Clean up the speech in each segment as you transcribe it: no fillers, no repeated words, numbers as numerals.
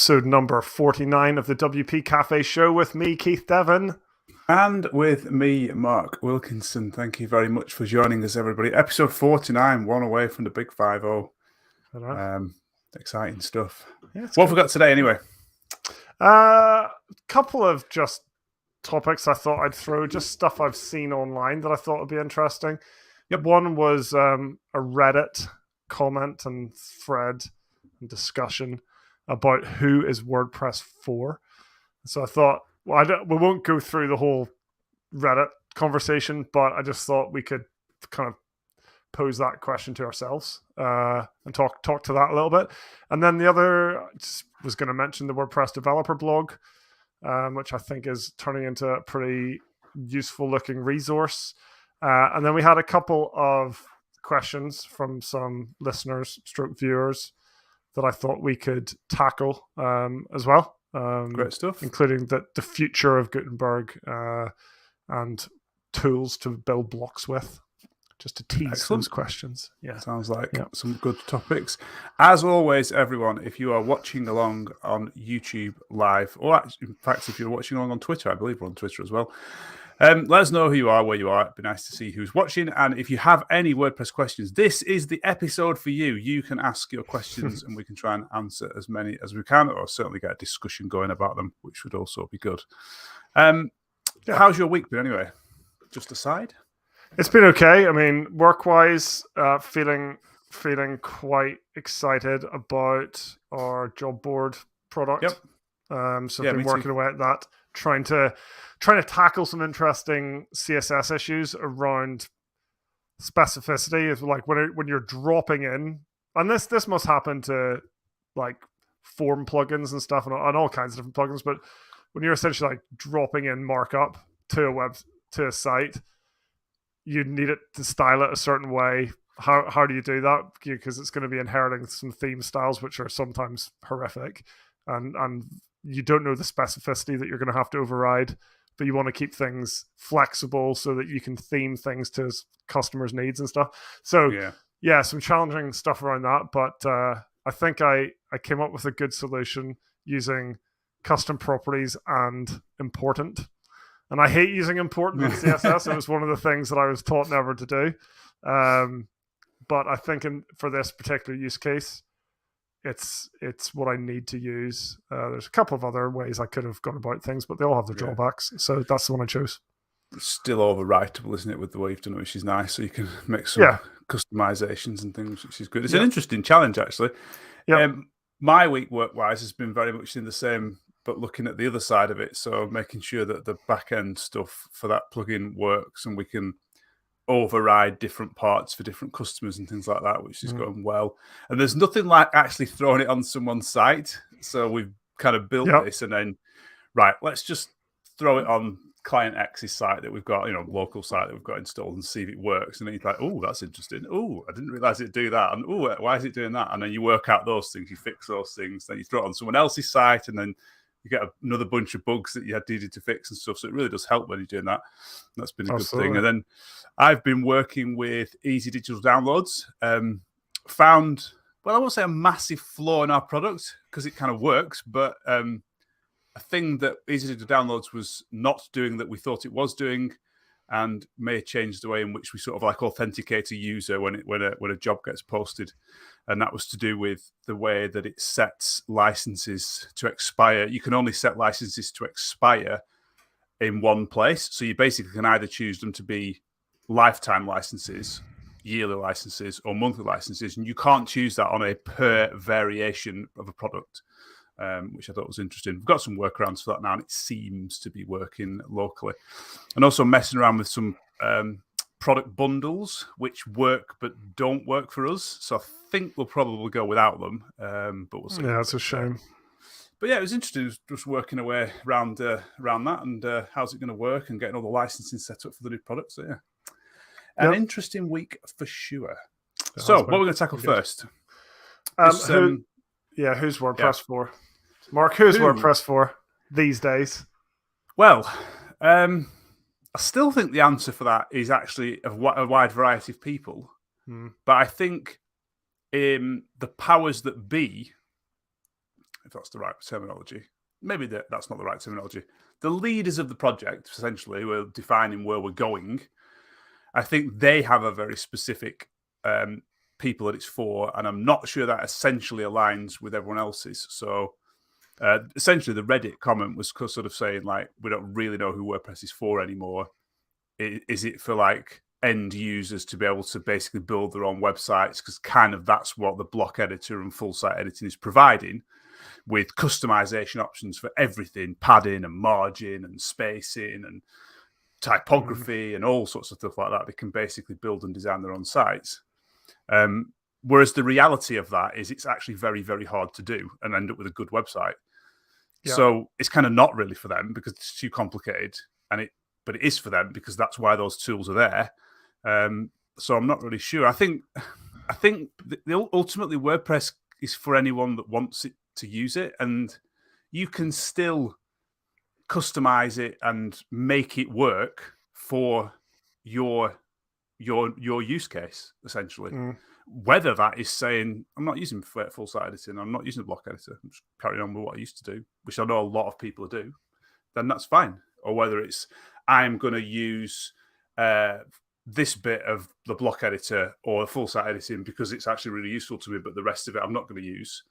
episode number 49 of the WP Café show with me, Keith Devon. And with me, Mark Wilkinson. Thank you very much for joining us, everybody. Episode 49, one away from the big 5-0. Exciting stuff. Yeah, what have we got today, anyway? A couple of just topics I thought I'd throw, just stuff I've seen online that I thought would be interesting. Yep. One was a Reddit comment and thread and discussion about who is WordPress for. So I thought, we won't go through the whole Reddit conversation, but I just thought we could kind of pose that question to ourselves and talk to that a little bit. And then the other, I just was going to mention the WordPress developer blog, which I think is turning into a pretty useful looking resource. And then we had a couple of questions from some listeners, viewers, that I thought we could tackle as well. Great stuff. Including the future of Gutenberg and tools to build blocks with. Just to tease those questions. Yeah, sounds like some good topics. As always, everyone, if you are watching along on YouTube live, or actually, in fact, if you're watching along on Twitter, I believe we're on Twitter as well, let us know who you are, where you are. It'd be nice to see who's watching. And if you have any WordPress questions, this is the episode for you. You can ask your questions and we can try and answer as many as we can, or certainly get a discussion going about them, which would also be good. How's your week been anyway? Just aside? It's been okay. I mean, work-wise, feeling quite excited about our job board product. Yep. So I've been working away at that, trying to tackle some interesting CSS issues around specificity. Is like when you're dropping in, and this must happen to like form plugins and stuff, and all kinds of different plugins. But when you're essentially like dropping in markup to a site, you need it to style it a certain way. How do you do that? Because it's going to be inheriting some theme styles which are sometimes horrific, and you don't know the specificity that you're going to have to override, but you want to keep things flexible so that you can theme things to customers' needs and stuff. So yeah, some challenging stuff around that, but I think I came up with a good solution using custom properties and important. And I hate using important in CSS. It was one of the things that I was taught never to do. But I think for this particular use case, it's what I need to use. There's a couple of other ways I could have gone about things, but they all have their drawbacks. So that's the one I chose. It's still overwritable, isn't it, with the way you've done it, which is nice. So you can make some customizations and things, which is good. It's an interesting challenge, actually. My week work-wise has been very much in the same, but looking at the other side of it. So making sure that the back-end stuff for that plugin works and we can override different parts for different customers and things like that, which is going well. And there's nothing like actually throwing it on someone's site. So we've kind of built this and then, let's just throw it on client X's site that we've got, local site that we've got installed and see if it works. And then you're like, oh, that's interesting. Oh, I didn't realize it'd do that. And oh, why is it doing that? And then you work out those things, you fix those things, then you throw it on someone else's site, and then you get another bunch of bugs that you had needed to fix and stuff. So it really does help when you're doing that. That's been a good thing. And then I've been working with Easy Digital Downloads. Found, I won't say a massive flaw in our product because it kind of works, but a thing that Easy Digital Downloads was not doing that we thought it was doing, and may change the way in which we sort of like authenticate a user when a job gets posted. And that was to do with the way that it sets licenses to expire. You can only set licenses to expire in one place. So you basically can either choose them to be lifetime licenses, yearly licenses, or monthly licenses. And you can't choose that on a per variation of a product, which I thought was interesting. We've got some workarounds for that now, and it seems to be working locally. And also messing around with some product bundles, which work but don't work for us. So I think we'll probably go without them, but we'll see. Yeah, it's a shame. But yeah, it was interesting just working away around that and how's it going to work and getting all the licensing set up for the new product. So yeah, an interesting week for sure. So what we're going to tackle first? Who's WordPress for? Mark, who's WordPress for these days? Well, I still think the answer for that is actually a wide variety of people. But I think the powers that be if that's the right terminology. Maybe that's not the right terminology. The leaders of the project, essentially, who are defining where we're going, I think they have a very specific people that it's for, and I'm not sure that essentially aligns with everyone else's. So essentially, the Reddit comment was sort of saying, like, we don't really know who WordPress is for anymore. Is it for, like, end users to be able to basically build their own websites? Because kind of that's what the block editor and full site editing is providing, with customization options for everything, padding and margin and spacing and typography and all sorts of stuff like that. They can basically build and design their own sites. Whereas the reality of that is it's actually very, very hard to do and end up with a good website. Yeah. So it's kind of not really for them because it's too complicated, but it is for them because that's why those tools are there. So I'm not really sure. I think ultimately WordPress is for anyone that wants it to use it, and you can still customize it and make it work for your use case, essentially. Whether that is saying, I'm not using full site editing, I'm not using a block editor, I'm just carrying on with what I used to do, which I know a lot of people do, then that's fine. Or whether it's, I'm going to use this bit of the block editor or the full site editing because it's actually really useful to me, but the rest of it I'm not going to use.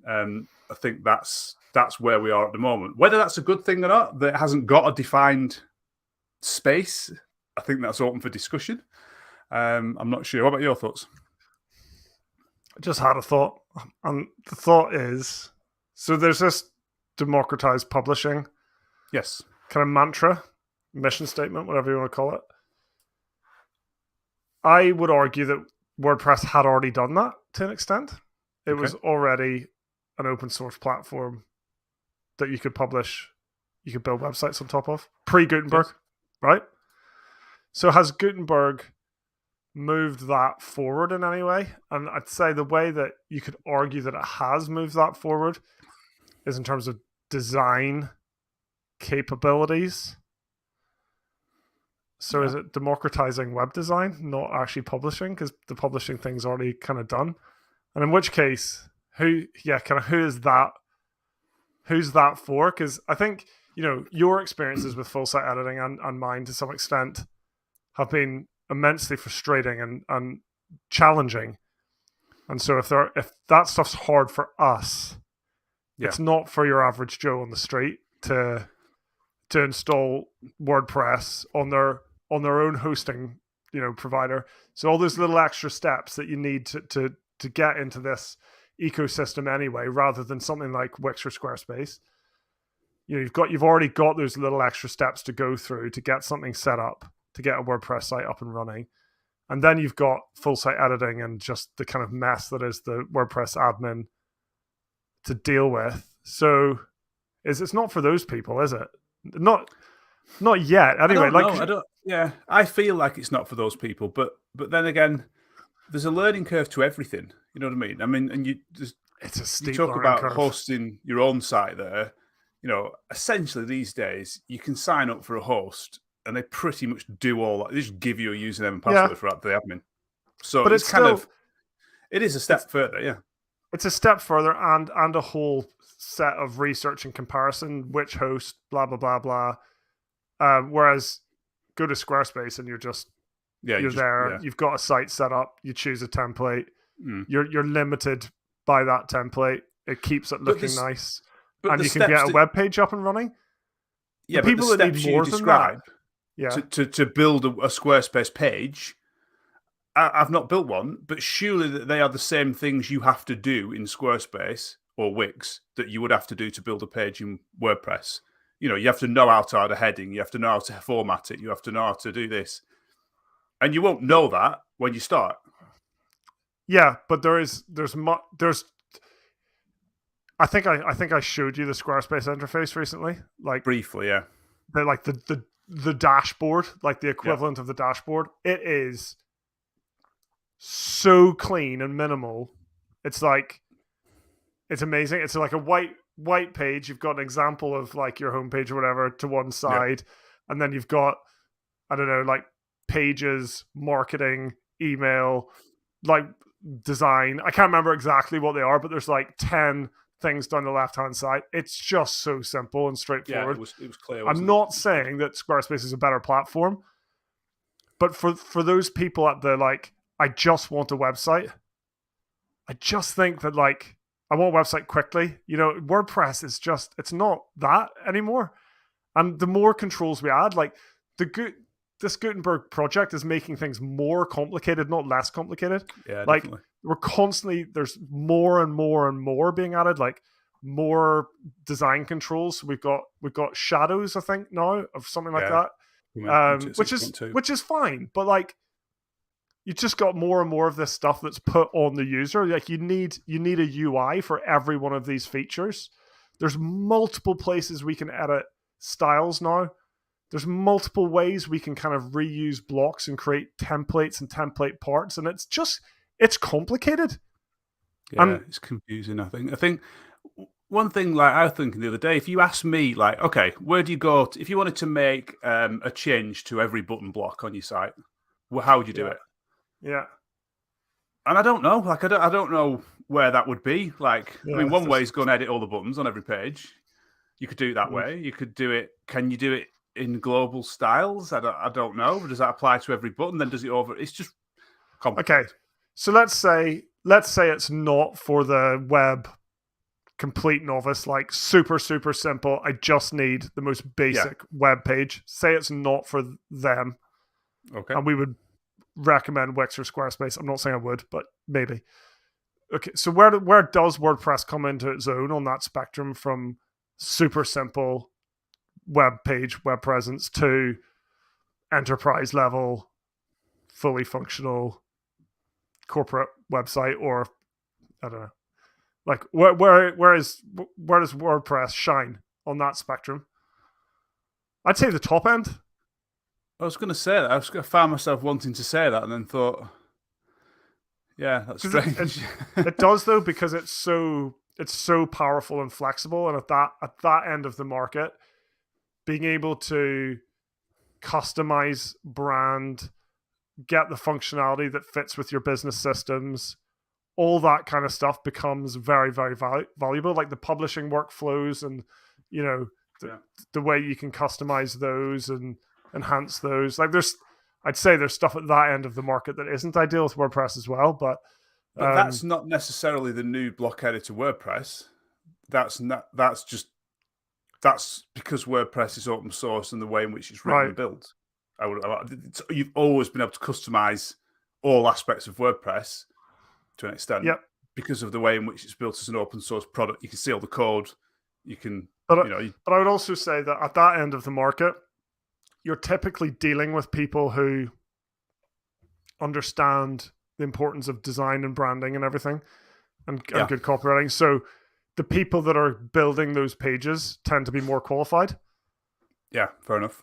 I think that's where we are at the moment. Whether that's a good thing or not, that it hasn't got a defined space, I think that's open for discussion. I'm not sure. What about your thoughts? I just had a thought, and the thought is, so there's this democratized publishing, yes, kind of mantra, mission statement, whatever you want to call it. I would argue that WordPress had already done that to an extent. It was already an open source platform that you could publish, you could build websites on top of, pre-Gutenberg, yes. Right? So has Gutenberg moved that forward in any way? And I'd say the way that you could argue that it has moved that forward is in terms of design capabilities. So is it democratizing web design, not actually publishing? Because the publishing thing's already kind of done. And in which case, who is that? Who's that for? Because I think, your experiences with full site editing and mine to some extent have been immensely frustrating and challenging. And so if that stuff's hard for us, it's not for your average Joe on the street to install WordPress on their own hosting, provider. So all those little extra steps that you need to get into this ecosystem anyway, rather than something like Wix or Squarespace. You've already got those little extra steps to go through to get something set up, to get a WordPress site up and running. And then you've got full site editing and just the kind of mess that is the WordPress admin to deal with. So it's not for those people, is it? Not yet. Anyway, I feel like it's not for those people, but then again, there's a learning curve to everything. You know what I mean? I mean, and it's a steep you talk learning about curve. Hosting your own site there. Essentially these days you can sign up for a host and they pretty much do all that. They just give you a username and password for the admin. So, but it's it is a step further. Yeah, it's a step further and a whole set of research and comparison, which host, blah blah blah blah. Whereas go to Squarespace and you're there. You've got a site set up. You choose a template. You're limited by that template. It keeps it looking nice, and you can get a web page up and running. Yeah, but people that need more than that. To build a Squarespace page, I've not built one, but surely they are the same things you have to do in Squarespace or Wix that you would have to do to build a page in WordPress. You have to know how to add a heading, you have to know how to format it, you have to know how to do this. And you won't know that when you start. Yeah, but there's I think I showed you the Squarespace interface recently, like briefly, yeah. Like the dashboard, like the equivalent of the dashboard. It is so clean and minimal. It's amazing. It's like a white page. You've got an example of like your homepage or whatever to one side, and then you've got, I don't know, like pages, marketing, email, like design. I can't remember exactly what they are, but there's like 10 things down the left-hand side. It's just so simple and straightforward. Yeah, it was clear. I'm not saying that Squarespace is a better platform, but for those people at the like, I just want a website. I just think that like, I want a website quickly. WordPress is just, it's not that anymore. And the more controls we add, like this Gutenberg project is making things more complicated, not less complicated. Yeah, like definitely. We're constantly, there's more and more and more being added, like more design controls. We've got shadows, I think now, of something like that. Which is fine, but like you just got more and more of this stuff that's put on the user. Like you need a UI for every one of these features. There's multiple places we can edit styles now. There's multiple ways we can kind of reuse blocks and create templates and template parts, and it's complicated. Yeah, it's confusing. I think one thing, like I was thinking the other day, if you asked me, like, okay, where do you go if you wanted to make a change to every button block on your site? Well, how would you do it? Yeah, and I don't know. Like, I don't know where that would be. Like, I mean, one way is go and edit all the buttons on every page. You could do it that way. You could do it. Can you do it in global styles? I don't know. Does that apply to every button? Then does it over? It's just complicated. Okay, so let's say it's not for the web complete novice, like super simple. I just need the most basic web page. Say it's not for them. Okay, and we would recommend Wix or Squarespace. I'm not saying I would, but maybe. Okay, so where does WordPress come into its own on that spectrum from super simple web page, web presence to enterprise level, fully functional corporate website? Or I don't know. Like where does WordPress shine on that spectrum? I'd say the top end. I was going to say that. I found myself wanting to say that, and then thought, yeah, that's strange. It does though, because it's so powerful and flexible, and at that end of the market, being able to customize, brand, get the functionality that fits with your business systems, all that kind of stuff becomes very, very valuable. Like the publishing workflows, and the way you can customize those and enhance those. Like I'd say there's stuff at that end of the market that isn't ideal with WordPress as well, but that's not necessarily the new block editor WordPress. That's because WordPress is open source and the way in which it's written and built. You've always been able to customize all aspects of WordPress to an extent, because of the way in which it's built as an open source product. You can see all the code. You can, but I would also say that at that end of the market, you're typically dealing with people who understand the importance of design and branding and everything, and good copywriting. So the people that are building those pages tend to be more qualified. Yeah, fair enough.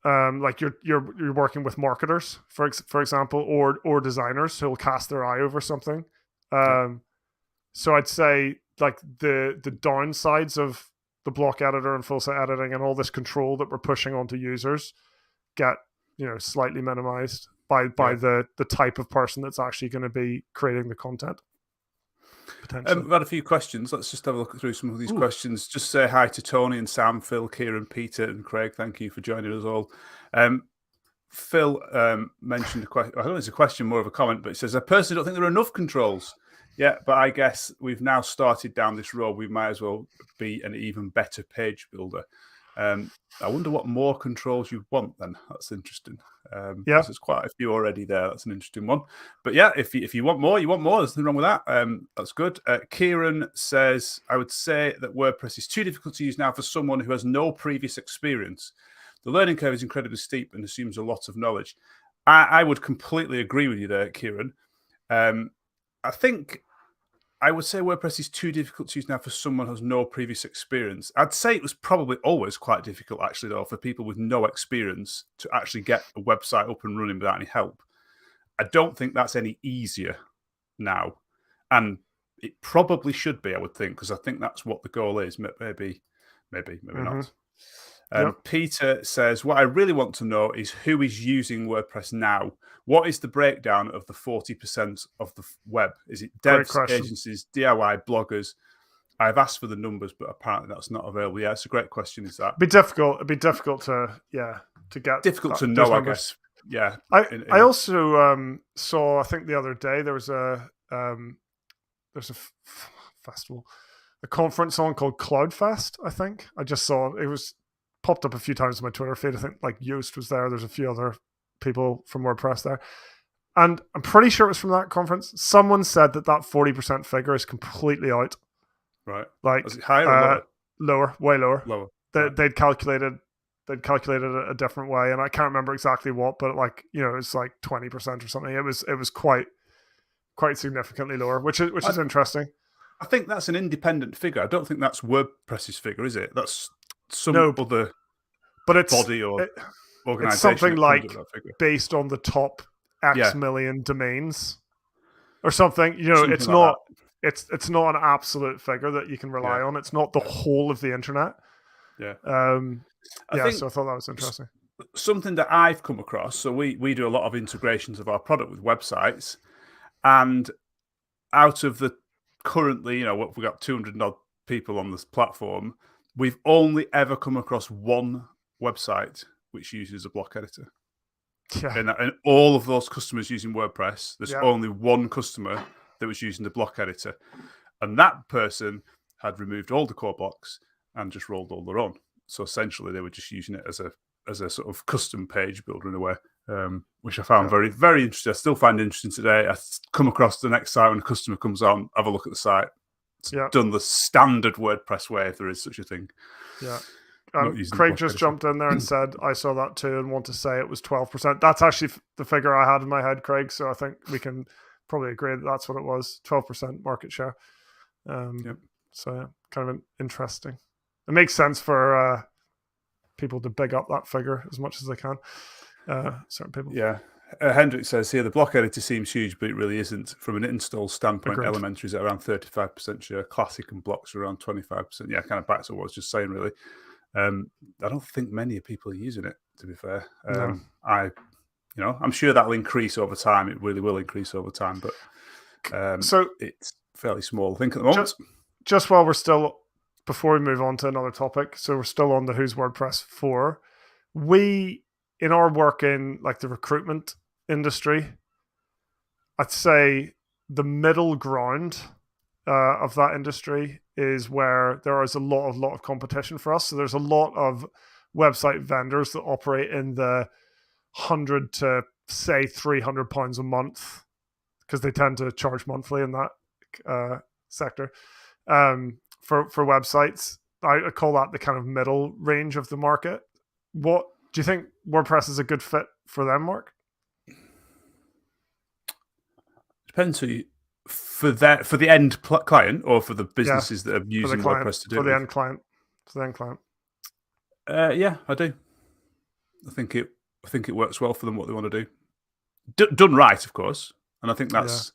Like you're working with marketers, for example, or designers who will cast their eye over something. So I'd say like the downsides of the block editor and full site editing and all this control that we're pushing onto users get slightly minimized by the type of person that's actually going to be creating the content. We've had a few questions. Let's just have a look through some of these questions. Just say hi to Tony and Sam, Phil, Kieran, Peter, and Craig. Thank you for joining us all. Phil mentioned a question. I don't know if it's a question, more of a comment, but it says, I personally don't think there are enough controls. Yeah, but I guess we've now started down this road. We might as well be an even better page builder. I wonder what more controls you want then. That's interesting. There's quite a few already there. That's an interesting one. But yeah, if you want more, you want more. There's nothing wrong with that. That's good. Kieran says, I would say that WordPress is too difficult to use now for someone who has no previous experience. The learning curve is incredibly steep and assumes a lot of knowledge. I would completely agree with you there, Kieran. I think I would say WordPress is too difficult to use now for someone who has no previous experience. I'd say it was probably always quite difficult, actually, though, for people with no experience to actually get a website up and running without any help. I don't think that's any easier now. And it probably should be, I would think, because I think that's what the goal is. Maybe not. Peter says, what I really want to know is who is using WordPress now. What is the breakdown of the 40% of the web? Is it devs, agencies, DIY, bloggers? I've asked for the numbers, but apparently that's not available. Yeah, it's a great question. Is that? It'd be difficult to get difficult to know, I guess. Yeah. I also saw, I think the other day, there's a festival, a conference on called CloudFest, I think. I just saw it was popped up a few times on my Twitter feed. I think like Yoast was there. There's a few other people from WordPress there. And I'm pretty sure it was from that conference. Someone said that 40% figure is completely out. Right. Like, is it higher or lower? Lower, way lower. Lower. They'd calculated it a different way, and I can't remember exactly what, but like, it's like 20% or something. It was quite significantly lower, which is interesting. I think that's an independent figure. I don't think that's WordPress's figure, is it? That's some other body or organization. It's something like based on the top X million domains or something. Something it's not it's not an absolute figure that you can rely on. It's not the whole of the internet. Yeah. So I thought that was interesting. Something that I've come across. So we do a lot of integrations of our product with websites, and out of the currently, we've got 200 odd people on this platform. We've only ever come across one website which uses a block editor. Yeah. And all of those customers using WordPress, there's only one customer that was using the block editor. And that person had removed all the core blocks and just rolled all their own. So essentially they were just using it as a sort of custom page builder in a way, which I found very, very interesting. I still find it interesting today. I come across the next site when a customer comes on, have a look at the site. It's done the standard WordPress way, if there is such a thing. Yeah. Craig just jumped in there and said, I saw that too and want to say it was 12%. That's actually the figure I had in my head, Craig. So I think we can probably agree that that's what it was, 12% market share. So kind of interesting. It makes sense for people to big up that figure as much as they can. Certain people. Yeah. Hendrik says here, the block editor seems huge, but it really isn't. From an install standpoint, Agreed. Elementary is at around 35% share. Classic and blocks are around 25%. Yeah, kind of back to what I was just saying, really. I don't think many people are using it, to be fair. No. I'm sure that'll increase over time. It really will increase over time, but so it's fairly small, I think, at the moment. Just while we're still, before we move on to another topic, so we're still on the Who's WordPress for. We, in our work in like the recruitment industry, I'd say the middle ground of that industry is where there is a lot of competition for us. So there's a lot of website vendors that operate in the £100 to say £300 a month, because they tend to charge monthly in that sector for websites. I call that the kind of middle range of the market. What do you think WordPress is a good fit for them, Mark? Depends who you, for the end client or for the businesses that are using WordPress to do it. For the end client. For the end client. Yeah, I do. I think it works well for them, what they want to do. Done right, of course. And I think that's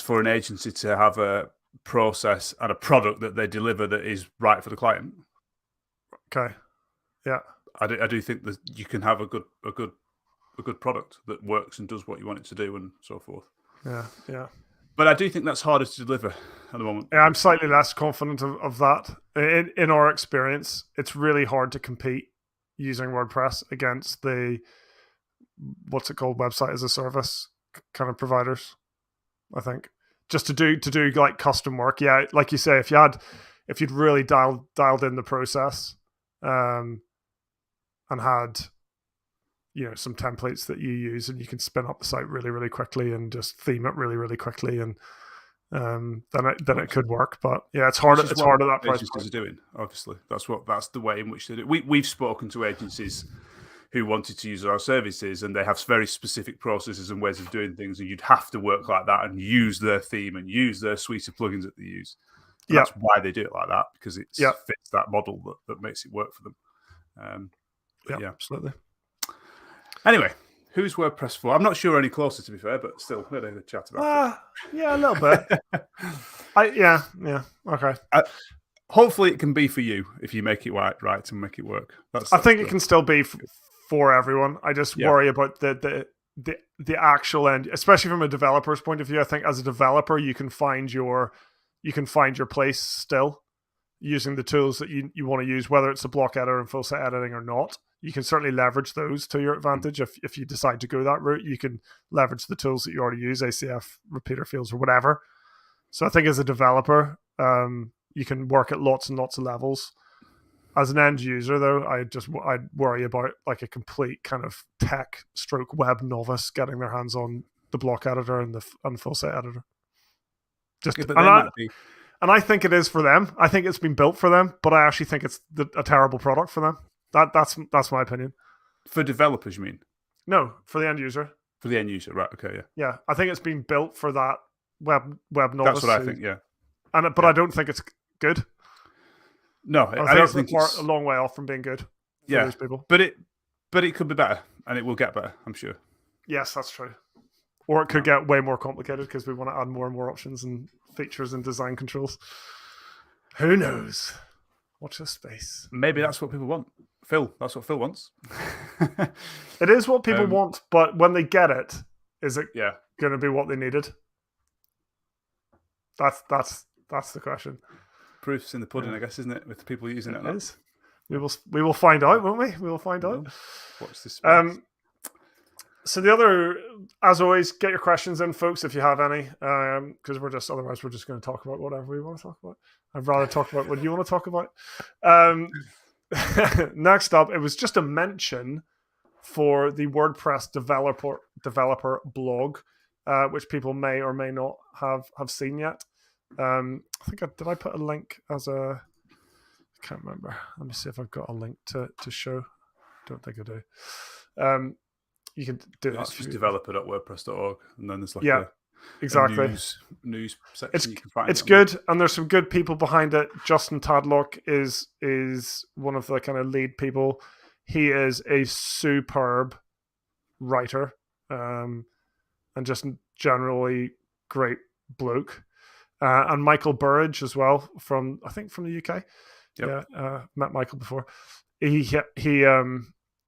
for an agency to have a process and a product that they deliver that is right for the client. Okay. Yeah. I do think that you can have a good product that works and does what you want it to do and so forth. Yeah. But I do think that's harder to deliver at the moment. Yeah, I'm slightly less confident of that. In our experience, it's really hard to compete using WordPress against the, what's it called, website as a service kind of providers, I think. Just to do like custom work. Yeah, like you say, if you'd really dialed in the process, and had some templates that you use, and you can spin up the site really, really quickly and just theme it really, really quickly, and then it could work. But yeah, it's hard. It's hard at that price point. Agencies are doing, obviously. That's the way in which they do it. We've spoken to agencies who wanted to use our services, and they have very specific processes and ways of doing things, and you'd have to work like that and use their theme and use their suite of plugins that they use. And that's why they do it like that, because it fits that model that makes it work for them. Yeah, absolutely. Anyway, who's WordPress for? I'm not sure any closer, to be fair, but still, we're going to chat about it. Yeah, a little bit. Okay. Hopefully, it can be for you if you make it right and make it work. I think it can still be for everyone. I just worry about the actual end, especially from a developer's point of view. I think as a developer, you can find your you can find your place still using the tools that you want to use, whether it's a block editor and full site editing or not. You can certainly leverage those to your advantage. If you decide to go that route, you can leverage the tools that you already use, ACF, repeater fields, or whatever. So I think as a developer, you can work at lots and lots of levels. As an end user, though, I'd worry about like a complete kind of tech stroke web novice getting their hands on the block editor and the full site editor. And I think it is for them. I think it's been built for them, but I actually think it's a terrible product for them. That's my opinion. For developers, you mean? No, for the end user. For the end user, right? Okay, yeah. Yeah, I think it's been built for that web novice. That's what I think. Yeah. But I don't think it's good. No, I don't think it's a long way off from being good. For those people. But it could be better, and it will get better, I'm sure. Yes, that's true. Or it could get way more complicated because we want to add more and more options and features and design controls. Who knows? Watch this space. Maybe that's what people want. Phil, that's what Phil wants. It is what people want, but when they get it, is it going to be what they needed? That's the question. Proof's in the pudding, I guess, isn't it? With the people using it. It is. We will find out, won't we? We will find out. Watch this space. So the other, as always, get your questions in, folks, if you have any, because otherwise we're just going to talk about whatever we want to talk about. I'd rather talk about what you want to talk about. Next up, it was just a mention for the WordPress developer blog, which people may or may not have seen yet. I think did I put a link as a? I can't remember. Let me see if I've got a link to show. Don't think I do. You can do that. It's just developer.wordpress.org, and then there's like exactly a news section you can find. It's good, and there's some good people behind it. Justin Tadlock is one of the kind of lead people. He is a superb writer, and just generally great bloke. And Michael Burridge as well from the UK. Yep. Yeah, met Michael before.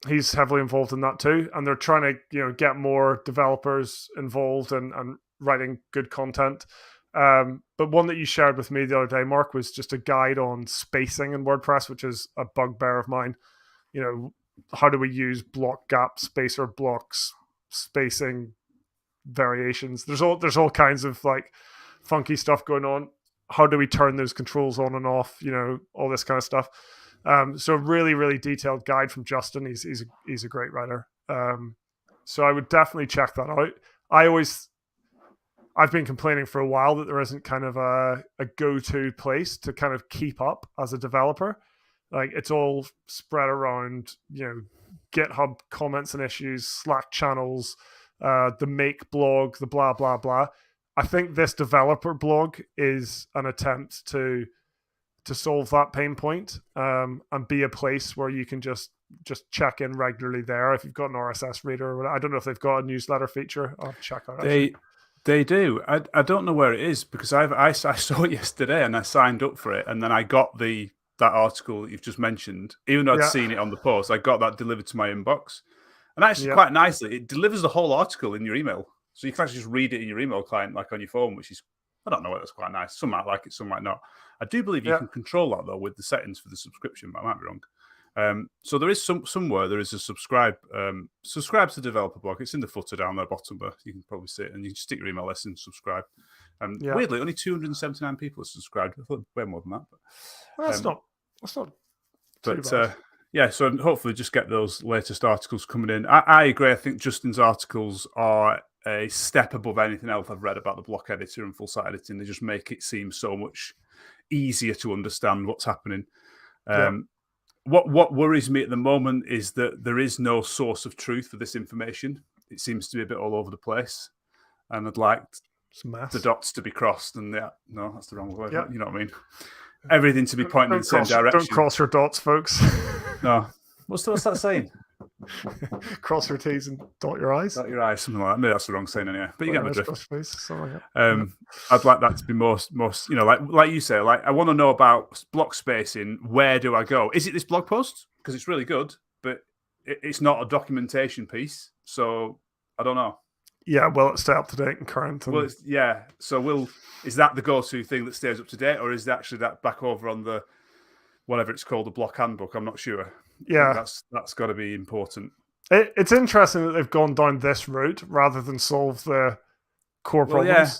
He's heavily involved in that too, and they're trying to get more developers involved and writing good content. But one that you shared with me the other day, Mark, was just a guide on spacing in WordPress, which is a bugbear of mine. How do we use block gap spacer blocks, spacing variations? There's all kinds of like funky stuff going on. How do we turn those controls on and off? All this kind of stuff. So really, really detailed guide from Justin. He's a great writer. So I would definitely check that out. I've been complaining for a while that there isn't kind of a go-to place to kind of keep up as a developer. Like it's all spread around, GitHub comments and issues, Slack channels, the make blog, the blah, blah, blah. I think this developer blog is an attempt to solve that pain point, and be a place where you can just check in regularly there. If you've got an RSS reader or whatever. I don't know if they've got a newsletter feature. I'll check out. They do. I don't know where it is because I saw it yesterday and I signed up for it, and then I got that article that you've just mentioned. Even though I'd seen it on the post, I got that delivered to my inbox, and actually quite nicely, it delivers the whole article in your email, so you can actually just read it in your email client, like on your phone, which is, I don't know whether that's quite nice. Some might like it, some might not. I do believe you can control that though with the settings for the subscription, but I might be wrong. So there is somewhere there is a subscribe to the developer blog. It's in the footer down there bottom, but you can probably see it, and you can stick your email list and subscribe. Weirdly, only 279 people have subscribed. I thought way more than that. But, that's not too bad. So hopefully just get those latest articles coming in. I agree. I think Justin's articles are a step above anything else I've read about the block editor and full site editing. They just make it seem so much easier to understand what's happening. What worries me at the moment is that there is no source of truth for this information. It seems to be a bit all over the place, and I'd like the dots to be crossed. And no, that's the wrong word. Yeah. You know what I mean? Everything to be pointing in the same direction. Don't cross your dots, folks. No. What's that saying? Cross your T's and dot your I's. Dot your I's, something like that. Maybe that's the wrong saying anyway. But you get my drift. Like I'd like that to be most, like you say, like I want to know about block spacing. Where do I go? Is it this blog post? Because it's really good, but it's not a documentation piece. So I don't know. Yeah, will it stay up to date and current? Well, so is that the go-to thing that stays up to date, or is that actually that back over on the whatever it's called, the block handbook? I'm not sure. I think that's got to be important. It's interesting that they've gone down this route rather than solve the core problems. Yeah,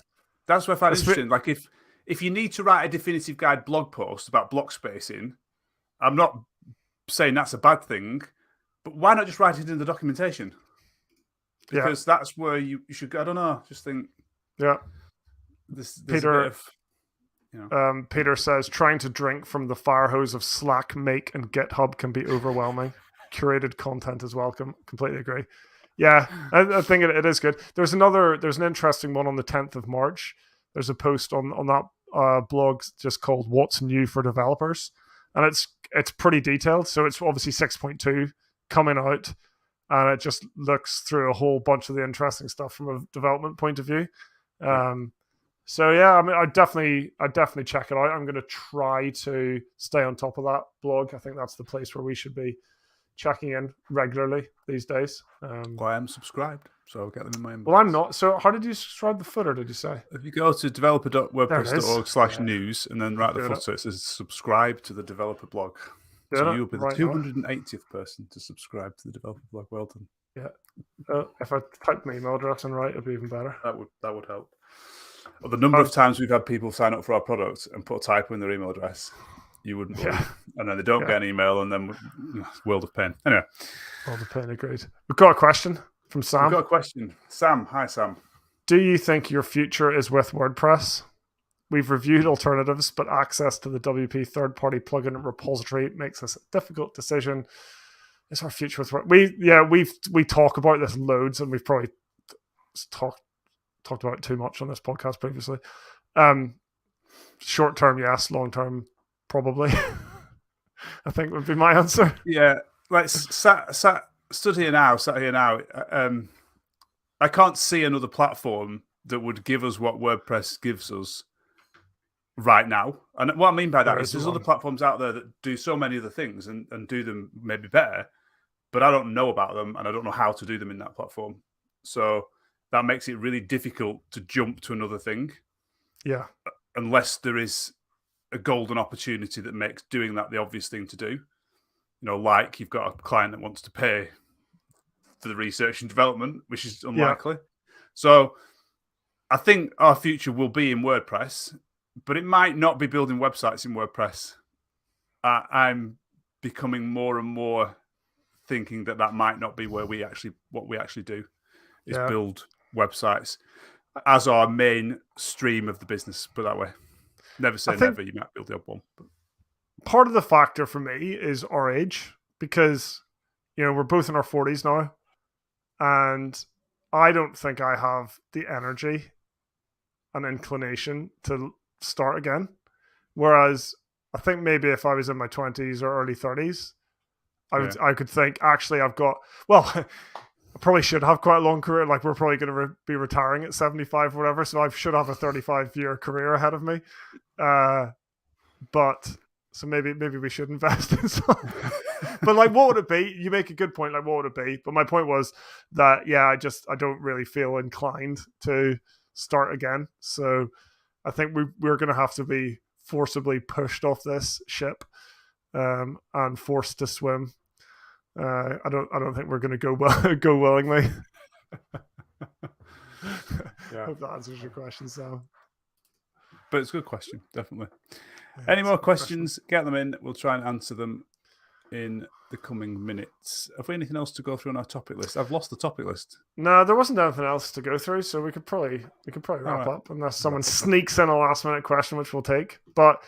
that's what I find interesting. Like if you need to write a definitive guide blog post about block spacing, I'm not saying that's a bad thing, but why not just write it in the documentation? Because that's where you should go. I don't know. Just think. Yeah. There's Peter, a bit of, Peter says, trying to drink from the fire hose of Slack, Make, and GitHub can be overwhelming. Curated content is welcome. Completely agree. Yeah, I think it is good. There's an interesting one on the 10th of March. There's a post on that blog just called "What's New for Developers," and it's pretty detailed. So it's obviously 6.2 coming out. And it just looks through a whole bunch of the interesting stuff from a development point of view. So yeah, I mean, I'd definitely check it out. I'm going to try to stay on top of that blog. I think that's the place where we should be checking in regularly these days. Well, I am subscribed, so I'll get them in my inbox. Well, I'm not. So how did you subscribe the footer, did you say? If you go to developer.wordpress.org/news and then write the footer, it says subscribe to the developer blog. So you'll be the 280th person to subscribe to the developer blog. Well done. Yeah. If I type my email address in right, it'd be even better. That would help. Well, the number of times we've had people sign up for our product and put a typo in their email address, you wouldn't believe. And then they don't get an email, and then world of pain. Anyway. World of pain, agreed. We've got a question from Sam. We've got a question. Sam. Hi, Sam. Do you think your future is with WordPress? We've reviewed alternatives, but access to the WP third-party plugin repository makes this a difficult decision. Is our future with WordPress? We talk about this loads, and we've probably talked about it too much on this podcast previously. Short term, yes. Long term, probably. I think would be my answer. Yeah, like sat here now. I can't see another platform that would give us what WordPress gives us right now. And what I mean by that is there's other platforms out there that do so many other things and do them maybe better, but I don't know about them and I don't know how to do them in that platform. So that makes it really difficult to jump to another thing. Yeah. Unless there is a golden opportunity that makes doing that the obvious thing to do. Like you've got a client that wants to pay for the research and development, which is unlikely. Yeah. So I think our future will be in WordPress, but it might not be building websites in WordPress. I'm becoming more and more thinking that might not be what we actually do is build websites as our main stream of the business, put it that way. Never say never, you might build the odd one. But part of the factor for me is our age, because we're both in our 40s now, and I don't think I have the energy and inclination to start again. Whereas I think maybe if I was in my 20s or early 30s, I could think, actually, I've got, I probably should have quite a long career. Like, we're probably going to be retiring at 75 or whatever, so I should have a 35-year career ahead of me. But so maybe we should invest in something. But like, what would it be? You make a good point. Like, what would it be? But my point was that I don't really feel inclined to start again. So I think we're going to have to be forcibly pushed off this ship and forced to swim. I don't think we're going to go willingly. Hope that answers your question, Sam. But it's a good question, definitely. Any more questions? Get them in. We'll try and answer them in the coming minutes. Have we anything else to go through on our topic list? I've lost the topic list. No, there wasn't anything else to go through, so we could probably wrap up unless someone sneaks in a last minute question, which we'll take. But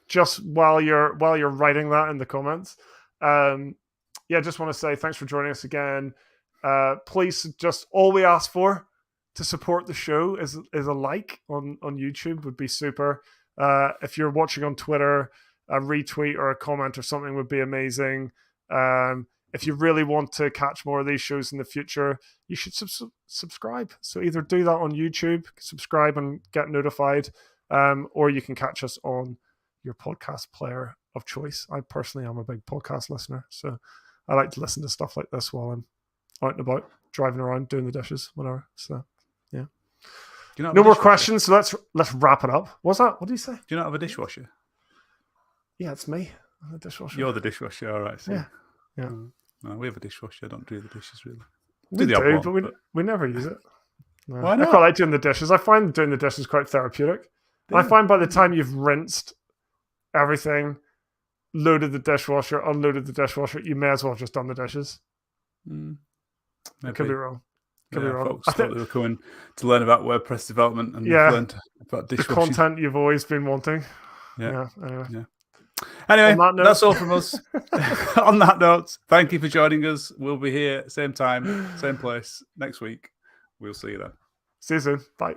just while you're writing that in the comments, just want to say thanks for joining us again. Please, just all we ask for to support the show is a like on YouTube would be super. If you're watching on Twitter, a retweet or a comment or something would be amazing. If you really want to catch more of these shows in the future, you should subscribe. So either do that on YouTube, subscribe and get notified, or you can catch us on your podcast player of choice. I personally am a big podcast listener, so I like to listen to stuff like this while I'm out and about, driving around, doing the dishes, whatever. So Yeah. No more questions. So let's wrap it up. What's that? What do you say? Do you not have a dishwasher? Yeah, it's me. I'm the dishwasher. You're the dishwasher, all right. So. Yeah. No, we have a dishwasher. I don't do the dishes really. We do, but we never use it. No. Why not? I quite like doing the dishes. I find doing the dishes quite therapeutic. And I find by the time you've rinsed everything, loaded the dishwasher, unloaded the dishwasher, you may as well have just done the dishes. I could be wrong. Could be wrong. Folks thought they were coming to learn about WordPress development and learn about dishwashing. The content you've always been wanting. Anyway, that's all from us. On that note, thank you for joining us. We'll be here same time, same place next week. We'll see you then. See you soon. Bye.